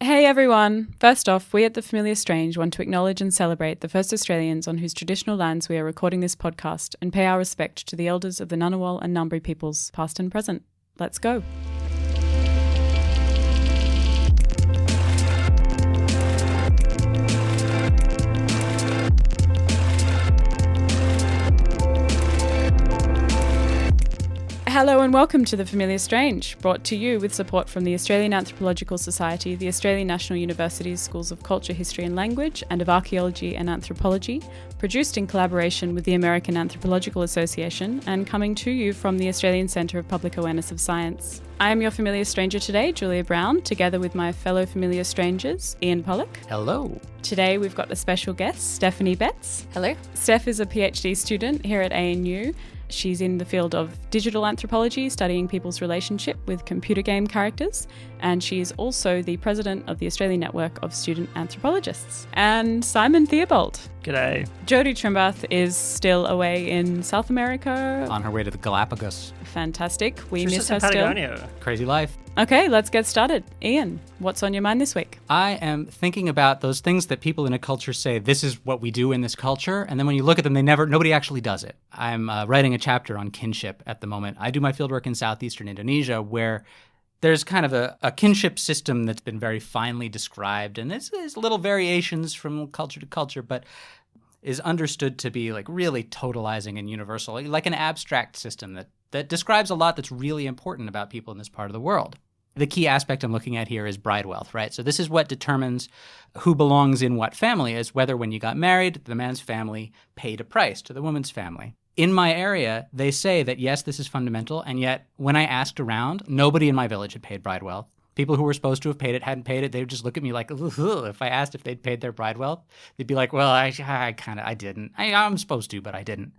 Hey everyone! First off, we at The Familiar Strange want to acknowledge and celebrate the first Australians on whose traditional lands we are recording this podcast and pay our respect to the elders of the Ngunnawal and Ngambri peoples, past and present. Let's go! Hello and welcome to The Familiar Strange, brought to you with support from the Australian Anthropological Society, the Australian National University's Schools of Culture, History and Language, and of Archaeology and Anthropology, produced in collaboration with the American Anthropological Association, and coming to you from the Australian Centre of Public Awareness of Science. I am your familiar stranger today, Julia Brown, together with my fellow familiar strangers, Ian Pollock. Hello. Today we've got a special guest, Stephanie Betz. Hello. Steph is a PhD student here at ANU. She's in the field of digital anthropology, studying people's relationship with computer game characters, and she is also the president of the Australian Network of Student Anthropologists. And Simon Theobald. G'day. Jodie Trimbath is still away in South America. On her way to the Galapagos. Fantastic. We She's miss just her in still. Patagonia. Crazy life. Okay, let's get started. Ian, what's on your mind this week? I am thinking about those things that people in a culture say, this is what we do in this culture, and then when you look at them, nobody actually does it. I'm writing a chapter on kinship at the moment. I do my fieldwork in southeastern Indonesia, where there's kind of a kinship system that's been very finely described, and there's little variations from culture to culture, but is understood to be like really totalizing and universal, like an abstract system that describes a lot that's really important about people in this part of the world. The key aspect I'm looking at here is bride wealth, right? So this is what determines who belongs in what family, is whether when you got married, the man's family paid a price to the woman's family. In my area, they say that yes, this is fundamental, and yet when I asked around, nobody in my village had paid bride wealth. People who were supposed to have paid it hadn't paid it. They would just look at me like, ugh. If I asked if they'd paid their bride wealth, they'd be like, well, I didn't. I'm supposed to, but I didn't.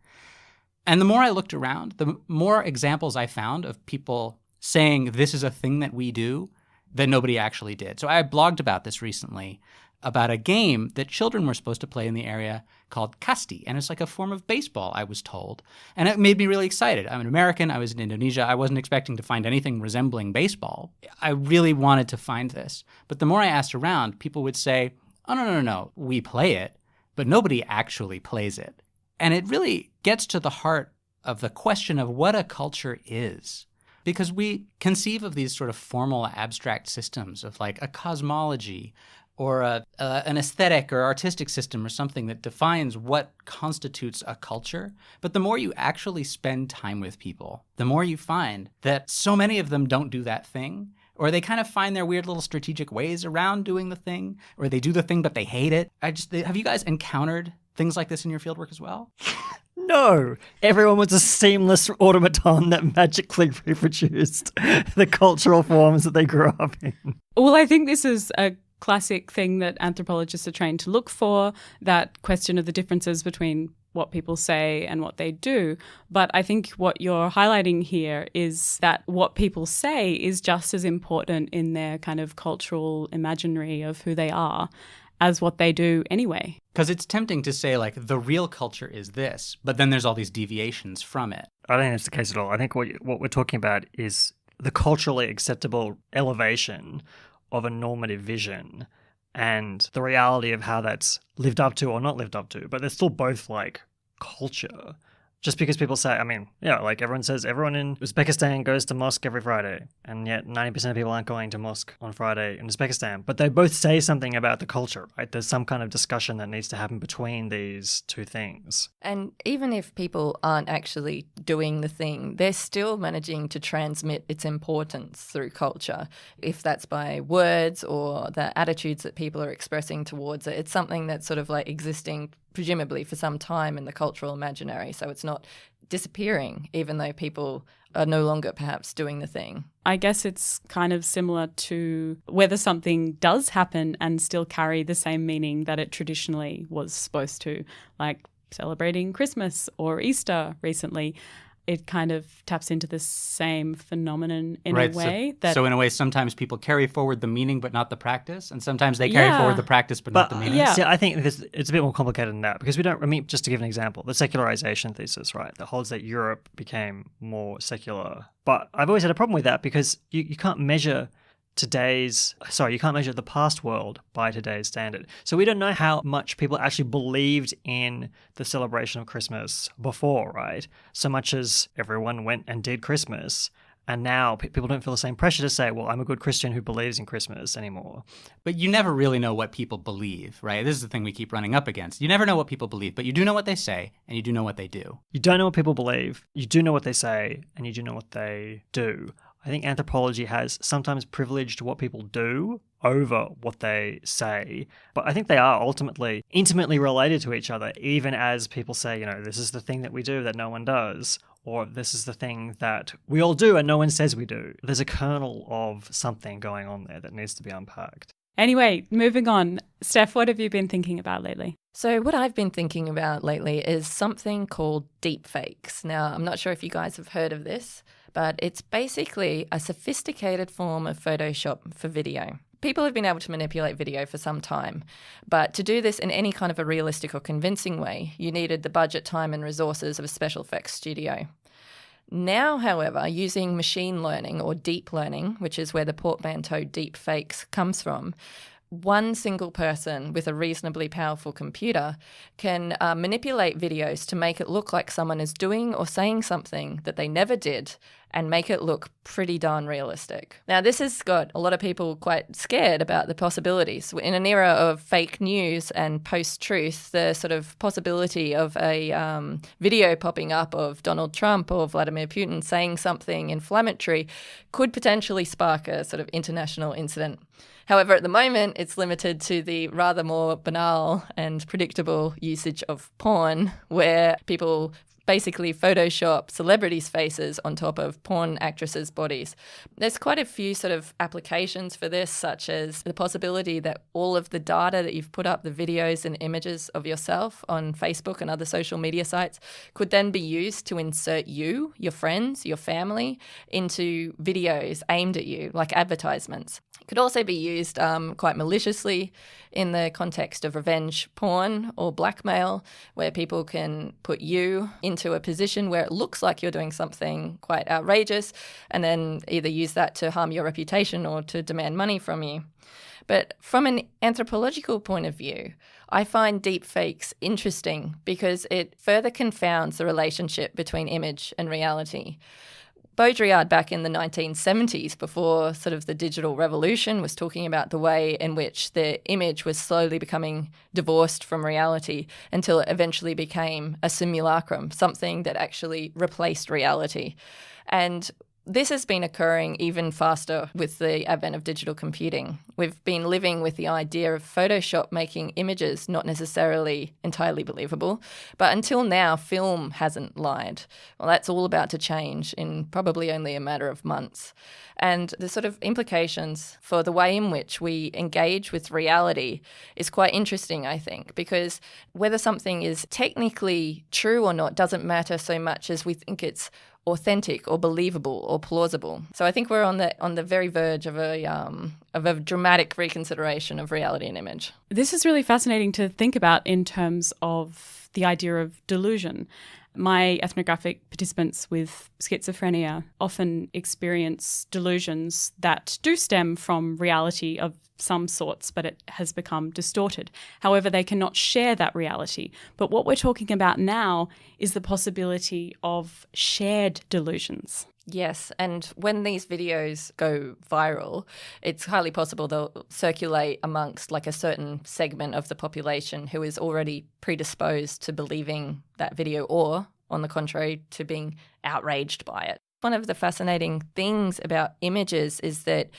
And the more I looked around, the more examples I found of people saying this is a thing that we do that nobody actually did. So I blogged about this recently, about a game that children were supposed to play in the area called kasti. And it's like a form of baseball, I was told. And it made me really excited. I'm an American. I was in Indonesia. I wasn't expecting to find anything resembling baseball. I really wanted to find this. But the more I asked around, people would say, oh, no. We play it, but nobody actually plays it. And it really gets to the heart of the question of what a culture is. Because we conceive of these sort of formal abstract systems of like a cosmology or an aesthetic or artistic system or something that defines what constitutes a culture. But the more you actually spend time with people, the more you find that so many of them don't do that thing, or they kind of find their weird little strategic ways around doing the thing, or they do the thing but they hate it. Have you guys encountered things like this in your fieldwork as well? No. Everyone was a seamless automaton that magically reproduced the cultural forms that they grew up in. Well, I think this is a classic thing that anthropologists are trained to look for, that question of the differences between what people say and what they do. But I think what you're highlighting here is that what people say is just as important in their kind of cultural imaginary of who they are as what they do anyway. Because it's tempting to say, like, the real culture is this, but then there's all these deviations from it. I don't think that's the case at all. I think what we're talking about is the culturally acceptable elevation of a normative vision and the reality of how that's lived up to or not lived up to. But they're still both like culture. Just because people say, like everyone says everyone in Uzbekistan goes to mosque every Friday, and yet 90% of people aren't going to mosque on Friday in Uzbekistan. But they both say something about the culture, right? There's some kind of discussion that needs to happen between these two things. And even if people aren't actually doing the thing, they're still managing to transmit its importance through culture. If that's by words or the attitudes that people are expressing towards it, it's something that's sort of like existing presumably for some time in the cultural imaginary. So it's not disappearing, even though people are no longer perhaps doing the thing. I guess it's kind of similar to whether something does happen and still carry the same meaning that it traditionally was supposed to, like celebrating Christmas or Easter recently. It kind of taps into the same phenomenon in a way. So in a way, sometimes people carry forward the meaning but not the practice, and sometimes they carry forward the practice but not the meaning. Yeah. See, I think it's a bit more complicated than that, because just to give an example, the secularization thesis, right, that holds that Europe became more secular. But I've always had a problem with that because you can't measure you can't measure the past world by today's standard. So we don't know how much people actually believed in the celebration of Christmas before, right? So much as everyone went and did Christmas. And now people don't feel the same pressure to say, well, I'm a good Christian who believes in Christmas anymore. But you never really know what people believe, right? This is the thing we keep running up against. You never know what people believe, but you do know what they say, and you do know what they do. You don't know what people believe, you do know what they say, and you do know what they do. I think anthropology has sometimes privileged what people do over what they say, but I think they are ultimately intimately related to each other, even as people say, this is the thing that we do that no one does, or this is the thing that we all do and no one says we do. There's a kernel of something going on there that needs to be unpacked. Anyway, moving on. Steph, what have you been thinking about lately? So what I've been thinking about lately is something called deepfakes. Now, I'm not sure if you guys have heard of this, but it's basically a sophisticated form of Photoshop for video. People have been able to manipulate video for some time, but to do this in any kind of a realistic or convincing way, you needed the budget, time and resources of a special effects studio. Now, however, using machine learning or deep learning, which is where the portmanteau deepfakes comes from, one single person with a reasonably powerful computer can manipulate videos to make it look like someone is doing or saying something that they never did and make it look pretty darn realistic. Now, this has got a lot of people quite scared about the possibilities. In an era of fake news and post-truth, the sort of possibility of a video popping up of Donald Trump or Vladimir Putin saying something inflammatory could potentially spark a sort of international incident. However, at the moment, it's limited to the rather more banal and predictable usage of porn, where people basically Photoshop celebrities' faces on top of porn actresses' bodies. There's quite a few sort of applications for this, such as the possibility that all of the data that you've put up, the videos and images of yourself on Facebook and other social media sites, could then be used to insert you, your friends, your family into videos aimed at you, like advertisements. It could also be used quite maliciously in the context of revenge porn or blackmail, where people can put you into a position where it looks like you're doing something quite outrageous and then either use that to harm your reputation or to demand money from you. But from an anthropological point of view, I find deepfakes interesting because it further confounds the relationship between image and reality. Baudrillard back in the 1970s, before sort of the digital revolution, was talking about the way in which the image was slowly becoming divorced from reality until it eventually became a simulacrum, something that actually replaced reality. And this has been occurring even faster with the advent of digital computing. We've been living with the idea of Photoshop making images not necessarily entirely believable, but until now, film hasn't lied. Well, that's all about to change in probably only a matter of months. And the sort of implications for the way in which we engage with reality is quite interesting, I think, because whether something is technically true or not doesn't matter so much as we think it's authentic or believable or plausible. So I think we're on the very verge of a dramatic reconsideration of reality and image. This is really fascinating to think about in terms of the idea of delusion. My ethnographic participants with schizophrenia often experience delusions that do stem from reality of some sorts, but it has become distorted. However, they cannot share that reality. But what we're talking about now is the possibility of shared delusions. Yes, and when these videos go viral, it's highly possible they'll circulate amongst like a certain segment of the population who is already predisposed to believing that video or, on the contrary, to being outraged by it. One of the fascinating things about images is that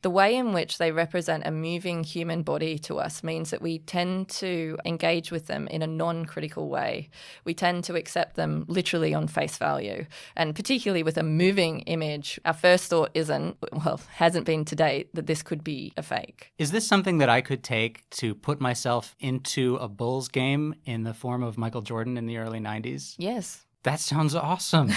the way in which they represent a moving human body to us means that we tend to engage with them in a non-critical way. We tend to accept them literally on face value. And particularly with a moving image, our first thought hasn't been to date, that this could be a fake. Is this something that I could take to put myself into a Bulls game in the form of Michael Jordan in the early 90s? Yes. That sounds awesome.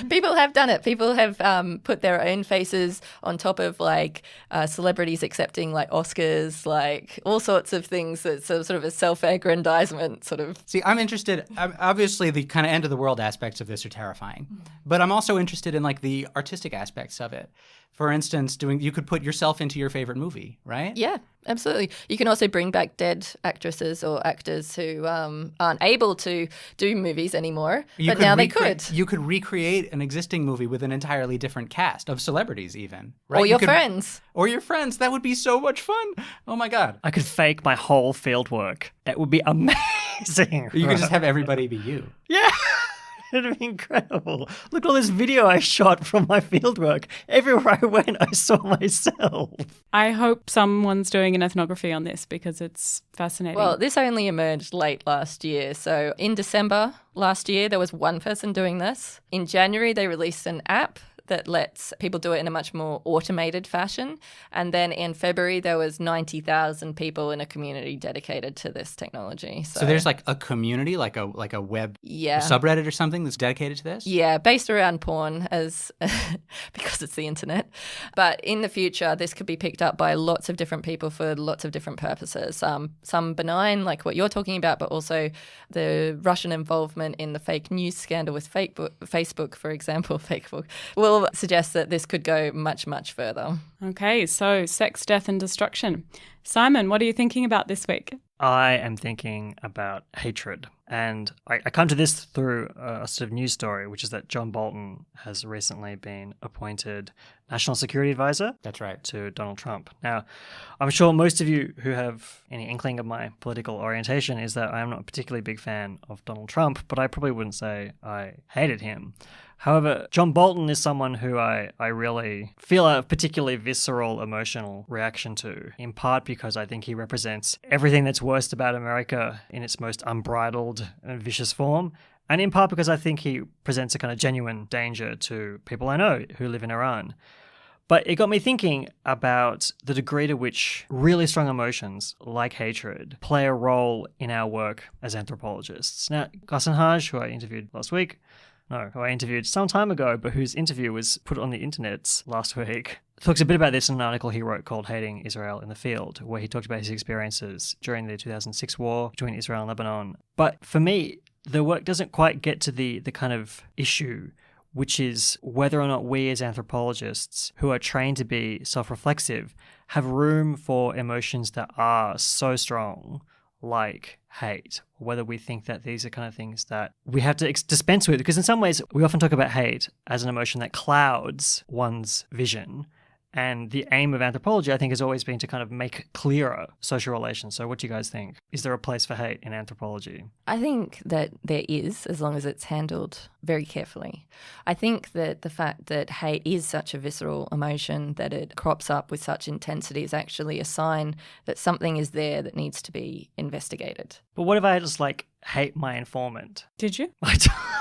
People have done it. People have put their own faces on top of like celebrities accepting like Oscars, like all sorts of things. That's sort of a self-aggrandizement sort of. See, I'm interested. Obviously, the kind of end of the world aspects of this are terrifying, but I'm also interested in like the artistic aspects of it. For instance, you could put yourself into your favorite movie, right? Yeah, absolutely. You can also bring back dead actresses or actors who aren't able to do movies anymore, but now they could. You could recreate an existing movie with an entirely different cast of celebrities even, right? Or your friends. Or your friends. That would be so much fun. Oh my God. I could fake my whole field work. That would be amazing. You could just have everybody be you. Yeah. It'd be incredible. Look at all this video I shot from my fieldwork. Everywhere I went, I saw myself. I hope someone's doing an ethnography on this because it's fascinating. Well, this only emerged late last year. So in December last year, there was one person doing this. In January, they released an app that lets people do it in a much more automated fashion. And then in February, there was 90,000 people in a community dedicated to this technology. So there's like a community, like a web subreddit or something that's dedicated to this? Yeah, based around porn as because it's the internet. But in the future, this could be picked up by lots of different people for lots of different purposes. Some benign, like what you're talking about, but also the Russian involvement in the fake news scandal with Facebook, for example, Facebook, will suggest that this could go much, much further. Okay, so sex, death and destruction. Simon, what are you thinking about this week? I am thinking about hatred. And I come to this through a sort of news story, which is that John Bolton has recently been appointed National Security Advisor. That's right. To Donald Trump. Now, I'm sure most of you who have any inkling of my political orientation is that I am not a particularly big fan of Donald Trump, but I probably wouldn't say I hated him. However, John Bolton is someone who I really feel a particularly visceral emotional reaction to, in part because I think he represents everything that's worst about America in its most unbridled and vicious form, and in part because I think he presents a kind of genuine danger to people I know who live in Iran. But it got me thinking about the degree to which really strong emotions, like hatred, play a role in our work as anthropologists. Now, Ghassan Haj, who I interviewed who I interviewed some time ago, but whose interview was put on the internet last week, talks a bit about this in an article he wrote called Hating Israel in the Field, where he talked about his experiences during the 2006 war between Israel and Lebanon. But for me, the work doesn't quite get to the kind of issue, which is whether or not we as anthropologists who are trained to be self-reflexive have room for emotions that are so strong, like hate, whether we think that these are kind of things that we have to dispense with. Because in some ways, we often talk about hate as an emotion that clouds one's vision. And the aim of anthropology, I think, has always been to kind of make clearer social relations. So what do you guys think? Is there a place for hate in anthropology? I think that there is, as long as it's handled very carefully. I think that the fact that hate is such a visceral emotion, that it crops up with such intensity, is actually a sign that something is there that needs to be investigated. But what if I just hate my informant? Did you?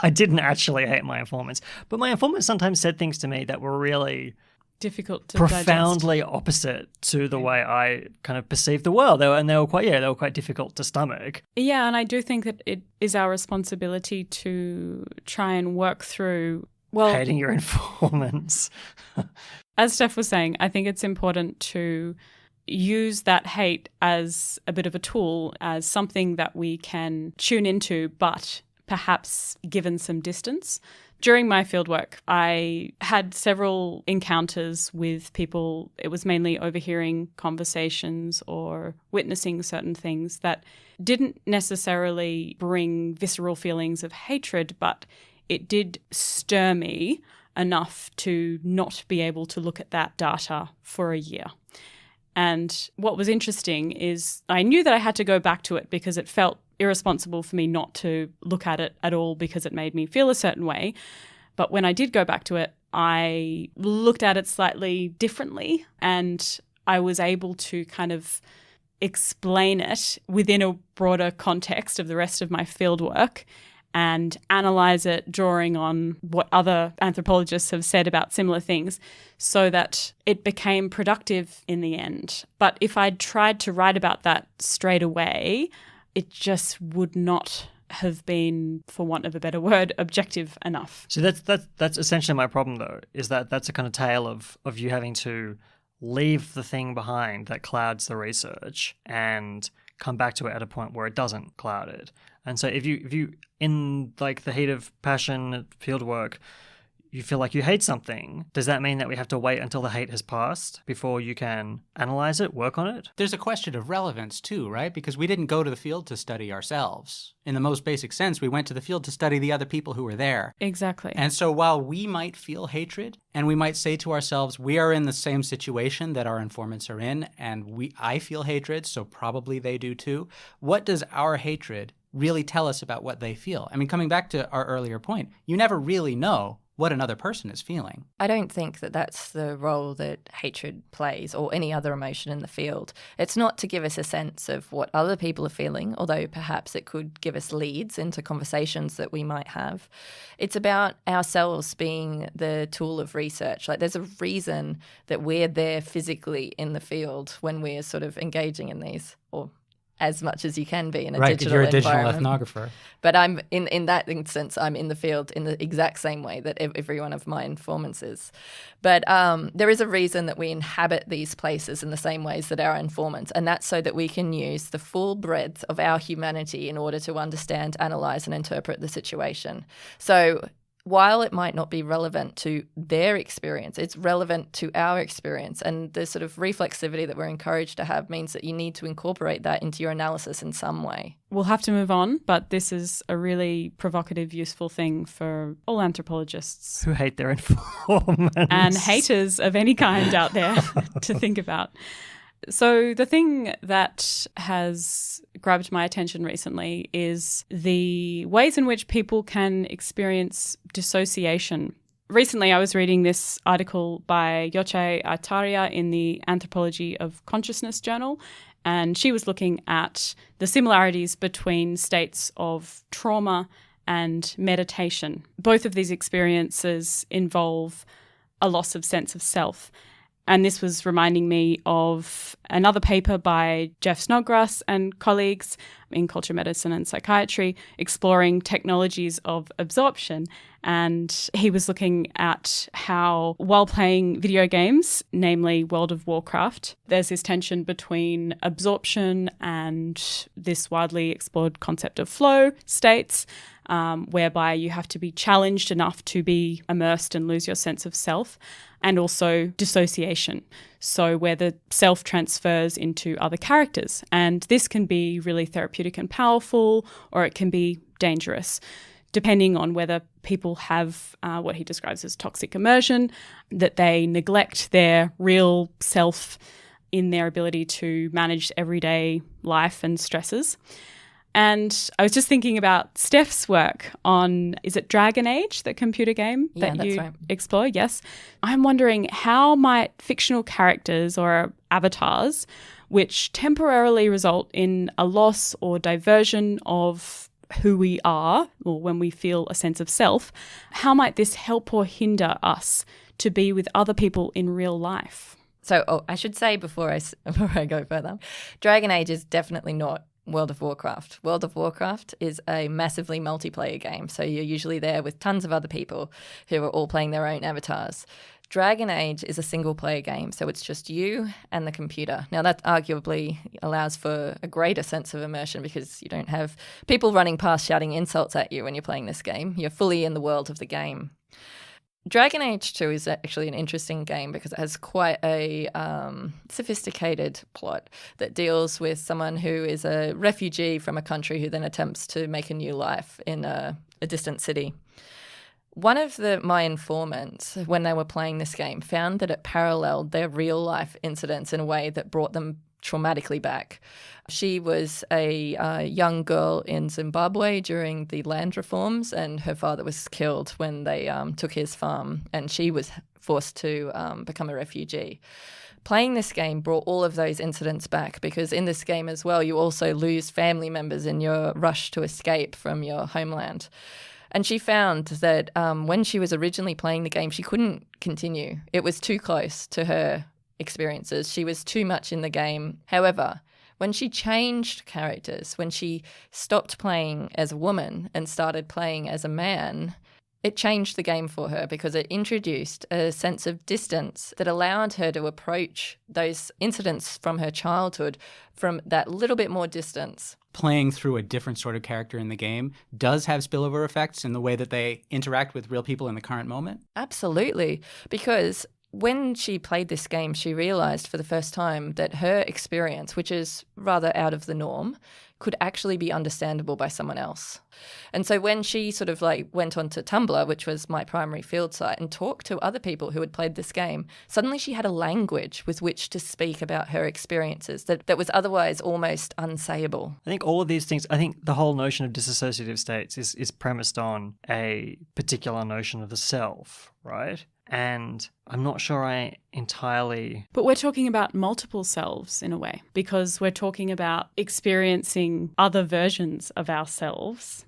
I didn't actually hate my informants. But my informants sometimes said things to me that were really difficult to profoundly digest. Opposite to the way I kind of perceived the world. They were quite difficult to stomach. Yeah, and I do think that it is our responsibility to try and work through hating your informants. As Steph was saying, I think it's important to use that hate as a bit of a tool, as something that we can tune into, but perhaps given some distance. During my fieldwork, I had several encounters with people. It was mainly overhearing conversations or witnessing certain things that didn't necessarily bring visceral feelings of hatred, but it did stir me enough to not be able to look at that data for a year. And what was interesting is I knew that I had to go back to it because it felt irresponsible for me not to look at it at all because it made me feel a certain way. But when I did go back to it, I looked at it slightly differently and I was able to kind of explain it within a broader context of the rest of my fieldwork and analyze it, drawing on what other anthropologists have said about similar things, so that it became productive in the end. But if I'd tried to write about that straight away, it just would not have been, for want of a better word, objective enough. So that's essentially my problem, though, is that that's a kind of tale of you having to leave the thing behind that clouds the research and come back to it at a point where it doesn't cloud it. And so if you in the heat of passion, field work, you feel like you hate something, does that mean that we have to wait until the hate has passed before you can analyze it, work on it? There's a question of relevance too, right? Because we didn't go to the field to study ourselves. In the most basic sense, we went to the field to study the other people who were there. Exactly. And so while we might feel hatred and we might say to ourselves, we are in the same situation that our informants are in, and I feel hatred, so probably they do too. What does our hatred really tell us about what they feel? I mean, coming back to our earlier point, you never really know what another person is feeling. I don't think that that's the role that hatred plays or any other emotion in the field. It's not to give us a sense of what other people are feeling, although perhaps it could give us leads into conversations that we might have. It's about ourselves being the tool of research. Like, there's a reason that we're there physically in the field when we're sort of engaging in these, or as much as you can be in a digital you're a digital environment. ethnographer. But I'm in that instance, I'm in the field in the exact same way that every one of my informants is. But there is a reason that we inhabit these places in the same ways that our informants, and that's so that we can use the full breadth of our humanity in order to understand, analyse and interpret the situation. So while it might not be relevant to their experience, it's relevant to our experience. And the sort of reflexivity that we're encouraged to have means that you need to incorporate that into your analysis in some way. We'll have to move on, but this is a really provocative, useful thing for all anthropologists Who hate their informants. and haters of any kind out there to think about. So the thing that has grabbed my attention recently is the ways in which people can experience dissociation. Recently, I was reading this article by Yoche Artaria in the Anthropology of Consciousness journal, and she was looking at the similarities between states of trauma and meditation. Both of these experiences involve a loss of sense of self. And this was reminding me of another paper by Jeff Snodgrass and colleagues in culture medicine and psychiatry exploring technologies of absorption. And he was looking at how, while playing video games, namely World of Warcraft, there's this tension between absorption and this widely explored concept of flow states, whereby you have to be challenged enough to be immersed and lose your sense of self, and also dissociation, so where the self transfers into other characters. And this can be really therapeutic and powerful, or it can be dangerous, depending on whether people have what he describes as toxic immersion, that they neglect their real self in their ability to manage everyday life and stresses. And I was just thinking about Steph's work on, is it Dragon Age, the computer game that you explore? Yes. I'm wondering, how might fictional characters or avatars, which temporarily result in a loss or diversion of who we are, or when we feel a sense of self, how might this help or hinder us to be with other people in real life? So I should say before I go further, Dragon Age is definitely not World of Warcraft. World of Warcraft is a massively multiplayer game, so you're usually there with tons of other people who are all playing their own avatars. Dragon Age is a single-player game, so it's just you and the computer. Now, that arguably allows for a greater sense of immersion because you don't have people running past shouting insults at you when you're playing this game. You're fully in the world of the game. Dragon Age 2 is actually an interesting game because it has quite a sophisticated plot that deals with someone who is a refugee from a country who then attempts to make a new life in a distant city. One of my informants, when they were playing this game, found that it paralleled their real-life incidents in a way that brought them traumatically back. She was a young girl in Zimbabwe during the land reforms, and her father was killed when they took his farm, and she was forced to become a refugee. Playing this game brought all of those incidents back because in this game as well, you also lose family members in your rush to escape from your homeland. And she found that when she was originally playing the game, she couldn't continue. It was too close to her experiences. She was too much in the game. However, when she changed characters, when she stopped playing as a woman and started playing as a man, It changed the game for her because it introduced a sense of distance that allowed her to approach those incidents from her childhood from that little bit more distance. Playing through a different sort of character in the game does have spillover effects in the way that they interact with real people in the current moment? Absolutely, because when she played this game, she realised for the first time that her experience, which is rather out of the norm, could actually be understandable by someone else. And so when she sort of like went onto Tumblr, which was my primary field site, and talked to other people who had played this game, suddenly she had a language with which to speak about her experiences that was otherwise almost unsayable. I think all of these things, I think the whole notion of dissociative states is premised on a particular notion of the self, right? And I'm not sure I entirely... But we're talking about multiple selves in a way, because we're talking about experiencing other versions of ourselves.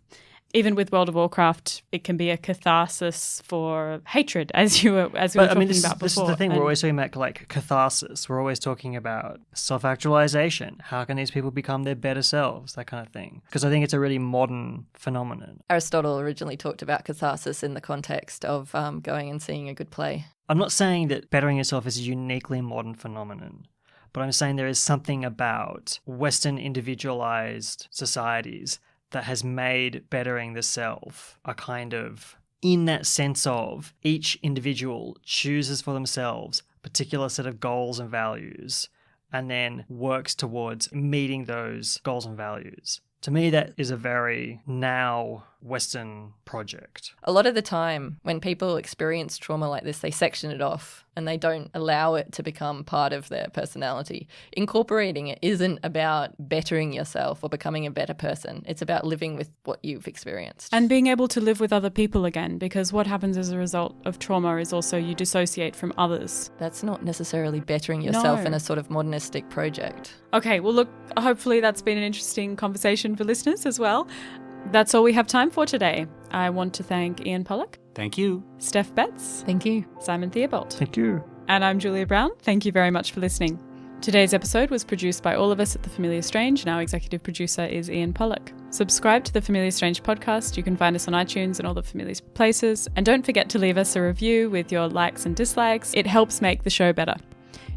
Even with World of Warcraft, it can be a catharsis for hatred, as we were talking about before. This is the thing, we're always talking about like catharsis. We're always talking about self-actualization. How can these people become their better selves? That kind of thing. Because I think it's a really modern phenomenon. Aristotle originally talked about catharsis in the context of going and seeing a good play. I'm not saying that bettering yourself is a uniquely modern phenomenon, but I'm saying there is something about Western individualized societies that has made bettering the self a kind of, in that sense of each individual chooses for themselves a particular set of goals and values and then works towards meeting those goals and values. To me, that is a very now Western project. A lot of the time when people experience trauma like this, they section it off and they don't allow it to become part of their personality. Incorporating it isn't about bettering yourself or becoming a better person. It's about living with what you've experienced. And being able to live with other people again, because what happens as a result of trauma is also you dissociate from others. That's not necessarily bettering yourself in a sort of modernistic project. Okay, well look, hopefully that's been an interesting conversation for listeners as well. That's all we have time for today. I want to thank Ian Pollock. Thank you. Steph Betz. Thank you. Simon Theobald. Thank you. And I'm Julia Brown. Thank you very much for listening. Today's episode was produced by all of us at The Familiar Strange, and our executive producer is Ian Pollock. Subscribe to The Familiar Strange podcast. You can find us on iTunes and all the familiar places. And don't forget to leave us a review with your likes and dislikes. It helps make the show better.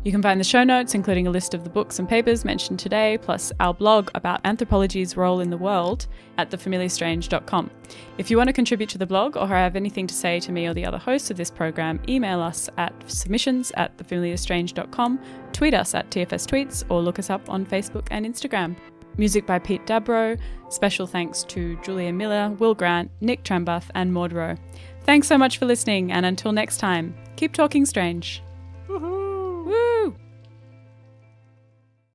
You can find the show notes, including a list of the books and papers mentioned today, plus our blog about anthropology's role in the world at thefamiliarstrange.com. If you want to contribute to the blog or have anything to say to me or the other hosts of this program, email us at submissions@thefamiliarstrange.com, tweet us at TFS Tweets, or look us up on Facebook and Instagram. Music by Pete Dabro. Special thanks to Julia Miller, Will Grant, Nick Trembuth, and Maud Rowe. Thanks so much for listening, and until next time, keep talking strange. Woohoo!